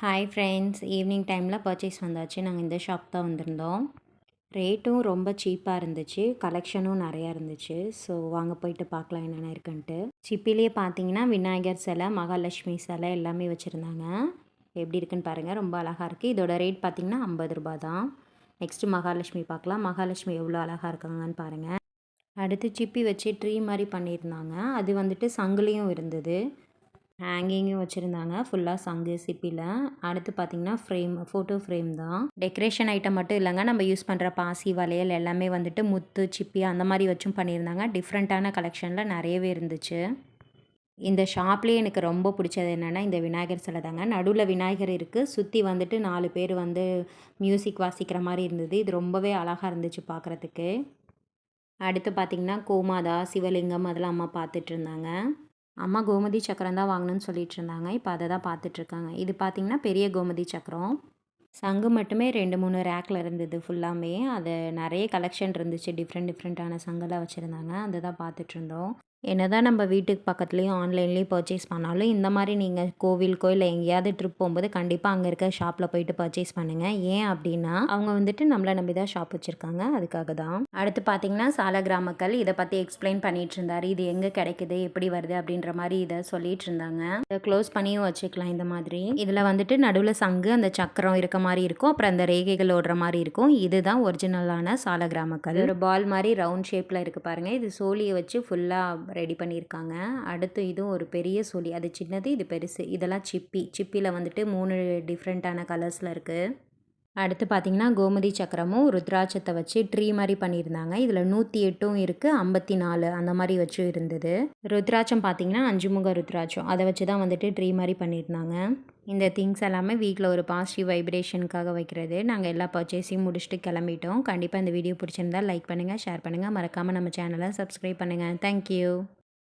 Hi friends, evening டைமில் purchase வந்தாச்சு. நாங்கள் இந்த ஷாப் தான் வந்திருந்தோம். ரேட்டும் ரொம்ப சீப்பாக இருந்துச்சு, கலெக்ஷனும் நிறையா இருந்துச்சு. ஸோ வாங்க போயிட்டு பார்க்கலாம் என்னென்ன இருக்குன்ட்டு. சிப்பிலேயே பார்த்தீங்கன்னா விநாயகர் சிலை, மகாலட்சுமி சிலை எல்லாமே வச்சுருந்தாங்க. எப்படி இருக்குன்னு பாருங்கள், ரொம்ப அழகாக இருக்குது. இதோட ரேட் பார்த்திங்கன்னா 50 ரூபா தான். நெக்ஸ்ட்டு மகாலட்சுமி பார்க்கலாம். மகாலட்சுமி எவ்வளோ அழகாக இருக்காங்கன்னு பாருங்கள். அடுத்து சிப்பி வச்சு ட்ரீ மாதிரி பண்ணியிருந்தாங்க. அது வந்துட்டு சங்குலேயும் இருந்தது. ஹேங்கிங்கும் வச்சுருந்தாங்க. ஃபுல்லாக சங்கு சிப்பியில். அடுத்து பார்த்திங்கன்னா ஃபோட்டோ ஃப்ரேம் தான். டெக்கரேஷன் ஐட்டம் மட்டும் இல்லைங்க, நம்ம யூஸ் பண்ணுற பாசி வளையல் எல்லாமே வந்துட்டு முத்து சிப்பி அந்த மாதிரி வச்சும் பண்ணியிருந்தாங்க. டிஃப்ரெண்ட்டான கலெக்ஷனில் நிறையவே இருந்துச்சு. இந்த ஷாப்லேயே எனக்கு ரொம்ப பிடிச்சது என்னென்னா இந்த விநாயகர் சிலை தாங்க. நடுவில் விநாயகர் இருக்குது, சுற்றி வந்துட்டு 4 பேர் வந்து மியூசிக் வாசிக்கிற மாதிரி இருந்தது. இது ரொம்பவே அழகாக இருந்துச்சு பார்க்குறதுக்கு. அடுத்து பார்த்திங்கன்னா கோமாதா, சிவலிங்கம் அதெல்லாம் அம்மா பார்த்துட்டு இருந்தாங்க. அம்மா கோமதி சக்கரம் தான் வாங்கணும்னு சொல்லிட்டு இருந்தாங்க. இப்போ அதை தான் பார்த்துட்ருக்காங்க. இது பார்த்திங்கன்னா பெரிய கோமதி சக்கரம். சங்கு மட்டுமே 2, 3 ரேக்கில் இருந்தது ஃபுல்லாமே. அது நிறைய கலெக்ஷன் இருந்துச்சு. டிஃப்ரெண்ட்டான சங்கெல்லாம் வச்சுருந்தாங்க. அதை தான் பார்த்துட்ருந்தோம். என்னதான் நம்ம வீட்டுக்கு பக்கத்துலேயும் ஆன்லைன்லேயும் பர்ச்சேஸ் பண்ணாலும் இந்த மாதிரி நீங்கள் கோவிலுக்கோ இல்லை எங்கேயாவது ட்ரிப் போகும்போது கண்டிப்பாக அங்கே இருக்க ஷாப்பில் போயிட்டு பர்ச்சேஸ் பண்ணுங்கள். ஏன் அப்படின்னா அவங்க வந்துட்டு நம்மளை நம்பி தான் ஷாப் வச்சுருக்காங்க, அதுக்காக தான். அடுத்து பார்த்தீங்கன்னா சாலக்கிராமக்கல் இதை பற்றி எக்ஸ்பிளைன் பண்ணிட்டு இருந்தார். இது எங்கே கிடைக்குது, எப்படி வருது அப்படின்ற மாதிரி இதை சொல்லிட்டு இருந்தாங்க. இதை க்ளோஸ் பண்ணியும் வச்சுக்கலாம் இந்த மாதிரி. இதில் வந்துட்டு நடுவில் சங்கு, அந்த சக்கரம் இருக்க மாதிரி இருக்கும், அப்புறம் அந்த ரேகைகள் ஓடுற மாதிரி இருக்கும். இதுதான் ஒரிஜினலான சாலக்கிராமக்கல். ஒரு பால் மாதிரி ரவுண்ட் ஷேப்பில் இருக்குது பாருங்கள். இது சோழியை வச்சு ஃபுல்லாக ரெடி பண்ணியிருக்காங்க. அடுத்து இதுவும் ஒரு பெரிய சோழி. அது சின்னது, இது பெருசு. இதெல்லாம் சிப்பியில் வந்துட்டு 3 டிஃப்ரெண்ட்டான கலர்ஸில் இருக்குது. அடுத்து பார்த்திங்கன்னா கோமதி சக்கரமும் ருத்ராட்சத்தை வச்சு ட்ரீ மாதிரி பண்ணியிருந்தாங்க. இதில் 108ம் இருக்குது, 54 அந்த மாதிரி வச்சும் இருந்தது. ருத்ராட்சம் பார்த்திங்கன்னா 5 முக ருத்ராட்சம், அதை வச்சு தான் வந்துட்டு ட்ரீ மாதிரி பண்ணியிருந்தாங்க. இந்த திங்ஸ் எல்லாமே வீட்டில் ஒரு பாசிட்டிவ் வைப்ரேஷனுக்காக வைக்கிறது. நாங்கள் எல்லா பர்ச்சேஸையும் முடிச்சுட்டு கிளம்பிட்டோம். கண்டிப்பாக இந்த வீடியோ பிடிச்சிருந்தால் லைக் பண்ணுங்கள், ஷேர் பண்ணுங்கள், மறக்காமல் நம்ம சேனலை சப்ஸ்கிரைப் பண்ணுங்கள். தேங்க்யூ.